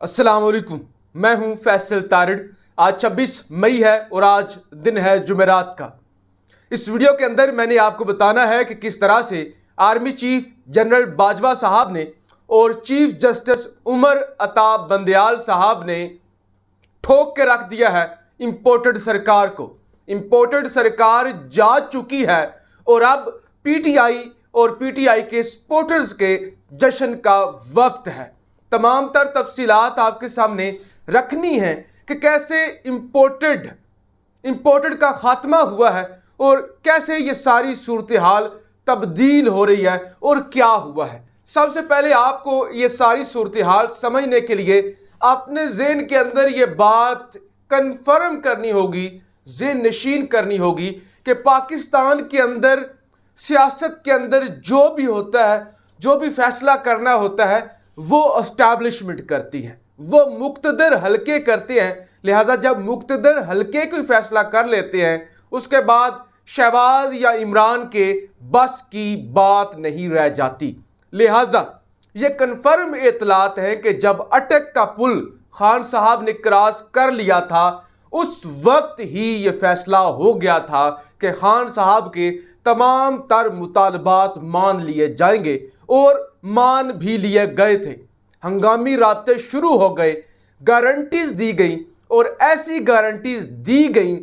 अस्सलाम वालेकुम, मैं हूं फैसल तारिड़। आज 26 मई है और आज दिन है जुमेरात का। इस वीडियो के अंदर मैंने आपको बताना है कि किस तरह से आर्मी चीफ जनरल बाजवा साहब ने और चीफ जस्टिस उमर अता बंदयाल साहब ने ठोक के रख दिया है इंपोर्टेड सरकार को। इंपोर्टेड सरकार जा चुकी है और अब पीटीआई और पीटीआई के सपोर्टर्स के जश्न का वक्त है। तमाम तर तफसीलात आपके सामने रखनी है कि कैसे इंपोर्टेड का खात्मा हुआ है और कैसे ये सारी सूरत हाल तब्दील हो रही है और क्या हुआ है। सबसे पहले आपको ये सारी सूरत हाल समझने के लिए अपने ज़हन के अंदर ये बात कन्फर्म करनी होगी, ज़हन नशीन करनी होगी कि पाकिस्तान के अंदर सियासत के अंदर जो भी होता है, जो भी फैसला करना होता है, वो एस्टैब्लिशमेंट करती है, वो मुक्तदर हल्के करते हैं। लिहाजा जब मुक्तदर हल्के कोई फैसला कर लेते हैं उसके बाद शहबाज या इमरान के बस की बात नहीं रह जाती। लिहाजा ये कन्फर्म इतलात है कि जब अटक का पुल खान साहब ने क्रॉस कर लिया था उस वक्त ही ये फैसला हो गया था कि खान साहब के तमाम तर मुतालबात मान लिए जाएंगे और मान भी लिए गए थे। हंगामी राब्ते शुरू हो गए, गारंटीज दी गई और ऐसी गारंटीज दी गई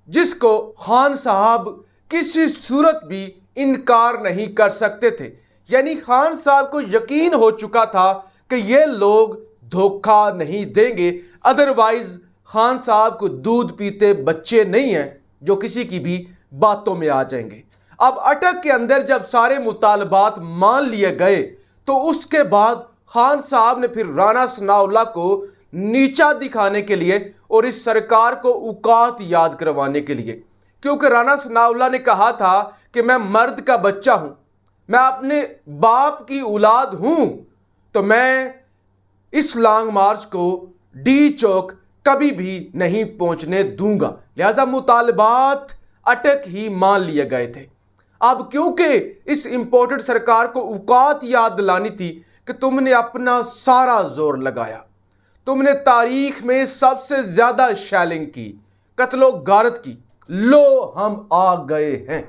जिसको खान साहब किसी सूरत भी इनकार नहीं कर सकते थे। यानी खान साहब को यकीन हो चुका था कि ये लोग धोखा नहीं देंगे, अदरवाइज खान साहब को दूध पीते बच्चे नहीं हैं जो किसी की भी बातों में आ जाएंगे। अब अटक के अंदर जब सारे मुतालबात मान लिए गए तो उसके बाद खान साहब ने फिर राणा सनाउल्लाह को नीचा दिखाने के लिए और इस सरकार को औकात याद करवाने के लिए, क्योंकि राणा सनाउल्लाह ने कहा था कि मैं मर्द का बच्चा हूं, मैं अपने बाप की औलाद हूं, तो मैं इस लॉन्ग मार्च को डी चौक कभी भी नहीं पहुंचने दूंगा। लिहाजा मुतालबात अटक ही मान लिए गए थे। अब क्योंकि इस इंपोर्टेड सरकार को औकात याद दिलानी थी कि तुमने अपना सारा जोर लगाया, तुमने तारीख में सबसे ज्यादा शेलिंग की, कत्लो गारत की, लो हम आ गए हैं।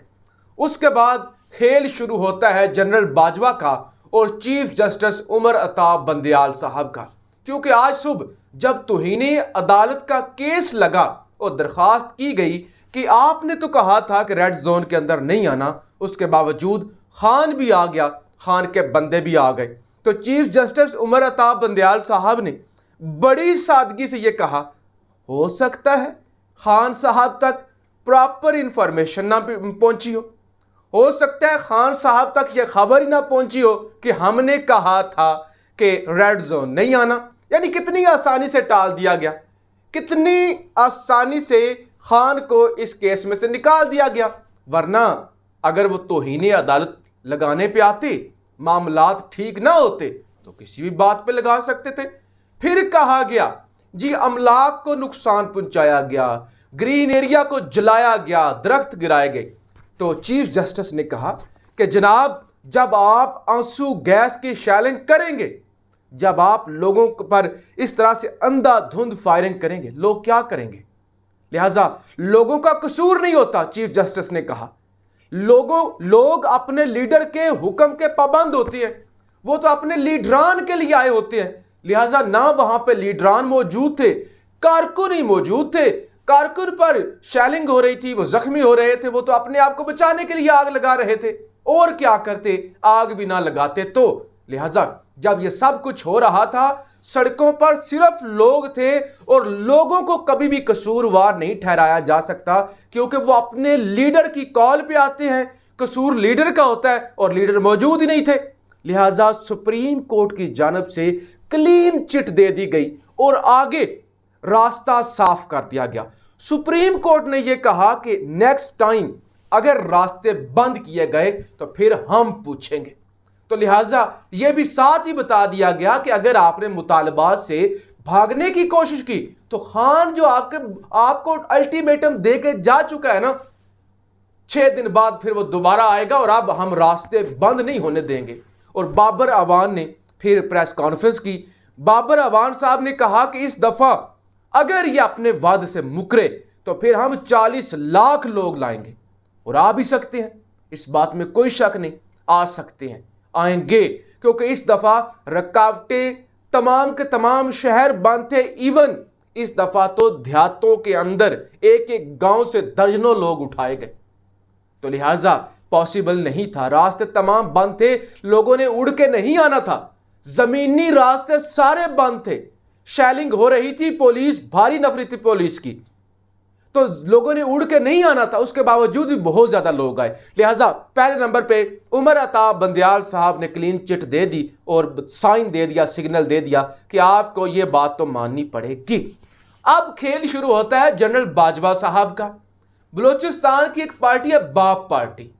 उसके बाद खेल शुरू होता है जनरल बाजवा का और चीफ जस्टिस उमर अता बंदयाल साहब का, क्योंकि आज सुबह जब तौहीने अदालत का केस लगा और दरखास्त की गई कि आपने तो कहा था कि रेड जोन के अंदर नहीं आना, उसके बावजूद खान भी आ गया, खान के बंदे भी आ गए, तो चीफ जस्टिस उमर अता बंदयाल साहब ने बड़ी सादगी से यह कहा, हो सकता है खान साहब तक प्रॉपर इंफॉर्मेशन ना पहुंची हो सकता है खान साहब तक यह खबर ही ना पहुंची हो कि हमने कहा था कि रेड जोन नहीं आना। यानी कितनी आसानी से टाल दिया गया, कितनी आसानी से खान को इस केस में से निकाल दिया गया। वरना अगर वो तौहीने अदालत लगाने पे आते, मामलात ठीक ना होते तो किसी भी बात पे लगा सकते थे। फिर कहा गया जी अमलाक को नुकसान पहुंचाया गया, ग्रीन एरिया को जलाया गया, दरख्त गिराए गए। तो चीफ जस्टिस ने कहा कि जनाब जब आप आंसू गैस की शेलिंग करेंगे, जब आप लोगों पर इस तरह से अंधाधुंध फायरिंग करेंगे, लोग क्या करेंगे? लिहाजा लोगों का कसूर नहीं होता, चीफ जस्टिस ने कहा। लोग अपने लीडर के हुक्म के पाबंद होते हैं, वो तो अपने लीडरान के लिए आए होते हैं। लिहाजा ना वहां पे लीडरान मौजूद थे, कारकुन ही मौजूद थे, कारकुन पर शेलिंग हो रही थी, वो जख्मी हो रहे थे, वो तो अपने आप को बचाने के लिए आग लगा रहे थे। और क्या करते, आग भी ना लगाते तो। लिहाजा जब ये सब कुछ हो रहा था सड़कों पर सिर्फ लोग थे और लोगों को कभी भी कसूरवार नहीं ठहराया जा सकता, क्योंकि वो अपने लीडर की कॉल पे आते हैं। कसूर लीडर का होता है और लीडर मौजूद ही नहीं थे। लिहाजा सुप्रीम कोर्ट की जानब से क्लीन चिट दे दी गई और आगे रास्ता साफ कर दिया गया। सुप्रीम कोर्ट ने यह कहा कि नेक्स्ट टाइम अगर रास्ते बंद किए गए तो फिर हम पूछेंगे। तो लिहाजा यह भी साथ ही बता दिया गया कि अगर आपने मुतालबात से भागने की कोशिश की तो खान जो आपको अल्टीमेटम दे के जा चुका है ना, 6 दिन बाद फिर वो दोबारा आएगा और अब हम रास्ते बंद नहीं होने देंगे। और बाबर अवान ने फिर प्रेस कॉन्फ्रेंस की, बाबर अवान साहब ने कहा कि इस दफा अगर ये अपने वादे से मुकरे तो फिर हम 40 लाख लोग लाएंगे, और आ भी सकते हैं, इस बात में कोई शक नहीं, आ सकते हैं, आएंगे, क्योंकि इस दफा रुकावटें तमाम के तमाम शहर बंद थे। इवन इस दफा तो देहातों के अंदर एक एक गांव से दर्जनों लोग उठाए गए, तो लिहाजा पॉसिबल नहीं था, रास्ते तमाम बंद थे, लोगों ने उड़ के नहीं आना था, जमीनी रास्ते सारे बंद थे, शेलिंग हो रही थी, पुलिस भारी नफरी थी पुलिस की, तो लोगों ने उड़ के नहीं आना था, उसके बावजूद भी बहुत ज्यादा लोग आए। लिहाजा पहले नंबर पे उमर अता बंदयाल साहब ने क्लीन चिट दे दी और साइन दे दिया, सिग्नल दे दिया कि आपको ये बात तो माननी पड़ेगी। अब खेल शुरू होता है जनरल बाजवा साहब का। बलोचिस्तान की एक पार्टी है बाप पार्टी,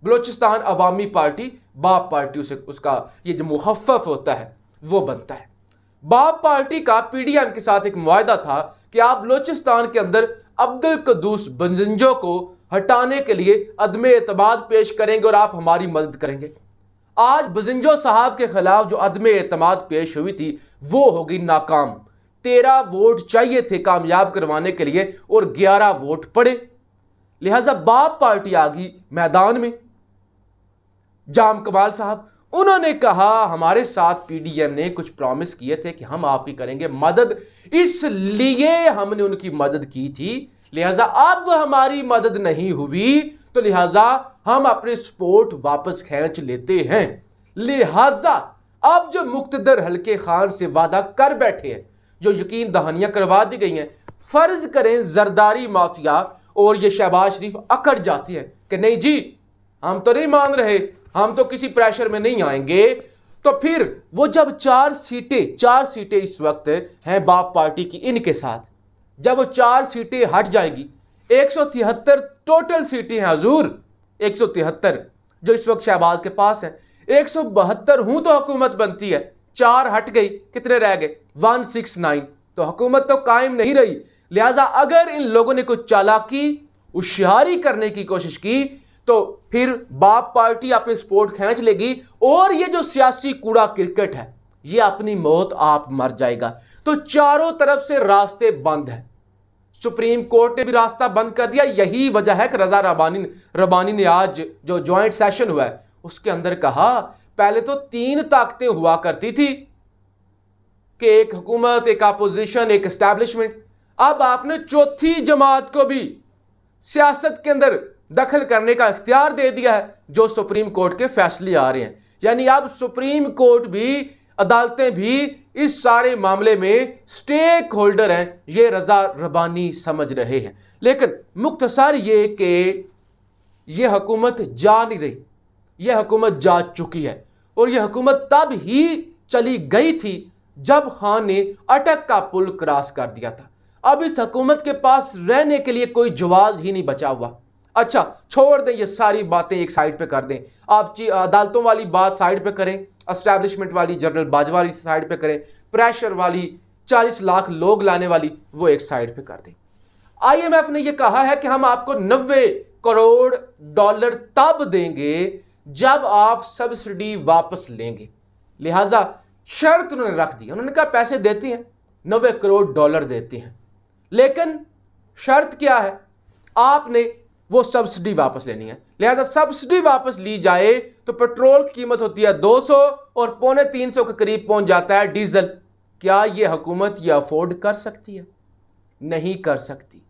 बलोचिस्तान अवामी पार्टी, बाप पार्टी उसे उसका ये जो मुखफ़फ़ होता है वो बनता है। बाप पार्टी का पीडीएम के साथ एक मुआहदा था कि आप बलोचिस्तान के अंदर अब्दुल कद्दूस बंजंजो को हटाने के लिए अदमे एतमाद पेश करेंगे और आप हमारी मदद करेंगे। आज बंजंजो साहब के खिलाफ जो अदमे एतमाद पेश हुई थी वो होगी नाकाम। 13 वोट चाहिए थे कामयाब करवाने के लिए और 11 वोट पड़े, लिहाजा बाप पार्टी आ गई मैदान में। जाम कमाल साहब, उन्होंने कहा हमारे साथ पीडीएम ने कुछ प्रॉमिस किए थे कि हम आपकी करेंगे मदद, इसलिए हमने उनकी मदद की थी, लिहाजा अब हमारी मदद नहीं हुई तो लिहाजा हम अपने सपोर्ट वापस खींच लेते हैं। लिहाजा अब जो मुक्तदर हल्के खान से वादा कर बैठे हैं, जो यकीन दहानियां करवा दी गई हैं, फर्ज करें जरदारी माफिया और ये शहबाज शरीफ अकड़ जाती है कि नहीं जी हम तो नहीं मान रहे, हम तो किसी प्रेशर में नहीं आएंगे, तो फिर वो जब 4 सीटें इस वक्त हैं बाप पार्टी की इनके साथ, जब वो 4 सीटें हट जाएंगी, 173 टोटल सीटें हैं हजूर, 173 जो इस वक्त शहबाज के पास है, 172 हूं तो हुकूमत बनती है, 4 हट गई, कितने रह गए 169, तो हुकूमत तो कायम नहीं रही। लिहाजा अगर इन लोगों ने कुछ चालाकी होशियारी करने की कोशिश की तो फिर बाप पार्टी अपनी सपोर्ट खींच लेगी और ये जो सियासी कूड़ा क्रिकेट है ये अपनी मौत आप मर जाएगा। तो चारों तरफ से रास्ते बंद हैं, सुप्रीम कोर्ट ने भी रास्ता बंद कर दिया। यही वजह है कि रजा रबानी ने आज जो ज्वाइंट सेशन हुआ है उसके अंदर कहा पहले तो 3 ताकतें हुआ करती थी कि एक हुकूमत, एक अपोजिशन, एक एस्टैब्लिशमेंट, अब आपने चौथी जमात को भी सियासत के अंदर दखल करने का इख्तियार दे दिया है, जो सुप्रीम कोर्ट के फैसले आ रहे हैं। यानी अब सुप्रीम कोर्ट भी, अदालतें भी इस सारे मामले में स्टेक होल्डर हैं, ये रजा रबानी समझ रहे हैं। लेकिन मुख्तसर ये कि ये हुकूमत जा नहीं रही, ये हुकूमत जा चुकी है और ये हुकूमत तब ही चली गई थी जब खान ने अटक का पुल क्रॉस कर दिया था। अब इस हुकूमत के पास रहने के लिए कोई जवाज ही नहीं बचा हुआ। अच्छा छोड़ दें ये सारी बातें, एक साइड पे कर दें, आप अदालतों वाली बात साइड पे करें, एस्टैब्लिशमेंट वाली जनरल बाजवा वाली साइड पे करें, प्रेशर वाली 40 लाख लोग लाने वाली वो एक साइड पे कर दें। IMF ने ये कहा है कि हम आपको 90 करोड़ डॉलर तब देंगे जब आप सब्सिडी वापस लेंगे। लिहाजा शर्त उन्होंने रख दी, उन्होंने कहा पैसे देते हैं, 90 करोड़ डॉलर देते हैं, लेकिन शर्त क्या है, आपने वो सब्सिडी वापस लेनी है। लिहाजा सब्सिडी वापस ली जाए तो पेट्रोल की कीमत होती है 200 और 250 के करीब पहुंच जाता है डीजल। क्या ये हुकूमत ये अफोर्ड कर सकती है? नहीं कर सकती।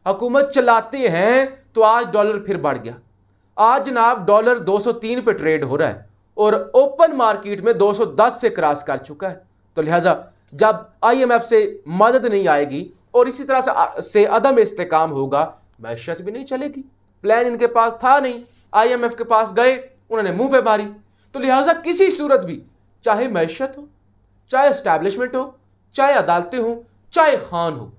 हुकूमत चलाते हैं तो आज डॉलर फिर बढ़ गया, आज जनाब डॉलर 203 पे ट्रेड हो रहा है और ओपन मार्केट में 210 से क्रॉस कर चुका है। तो लिहाजा जब IMF से मदद नहीं आएगी और इसी तरह से अदम इस्तेकाम होगा, मैशत भी नहीं चलेगी। प्लान इनके पास था नहीं, IMF के पास गए, उन्होंने मुंह पे मारी। तो लिहाजा किसी सूरत भी, चाहे मैशत हो, चाहे एस्टैब्लिशमेंट हो, चाहे अदालतें हो, चाहे खान हो,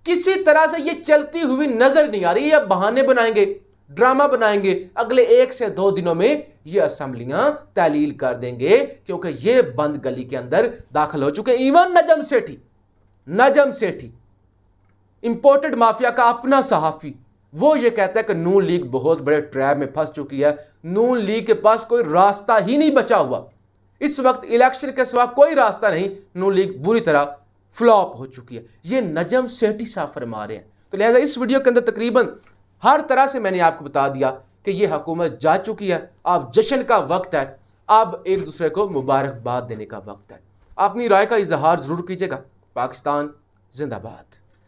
किसी तरह से ये चलती हुई नजर नहीं आ रही। अब बहाने बनाएंगे, ड्रामा बनाएंगे, अगले 1 से 2 दिनों में ये असेंबलियां तहलील कर देंगे, क्योंकि ये बंद गली के अंदर दाखिल हो चुके। Even Najam Sethi imported mafia का अपना सहाफी, वो ये कहता है कि नून लीग बहुत बड़े ट्रैप में फंस चुकी है, नून लीग के पास कोई रास्ता ही नहीं बचा हुआ। इस वक्त इलेक्शन के सिवा कोई रास्ता नहीं, नून लीग बुरी तरह फ्लॉप हो चुकी है। ये नजम सेठी साहब फरमा रहे हैं। तो लिहाजा इस वीडियो के अंदर तकरीबन हर तरह से मैंने आपको बता दिया कि ये हुकूमत जा चुकी है, अब जश्न का वक्त है, अब एक दूसरे को मुबारकबाद देने का वक्त है। अपनी राय का इजहार जरूर कीजिएगा। पाकिस्तान जिंदाबाद।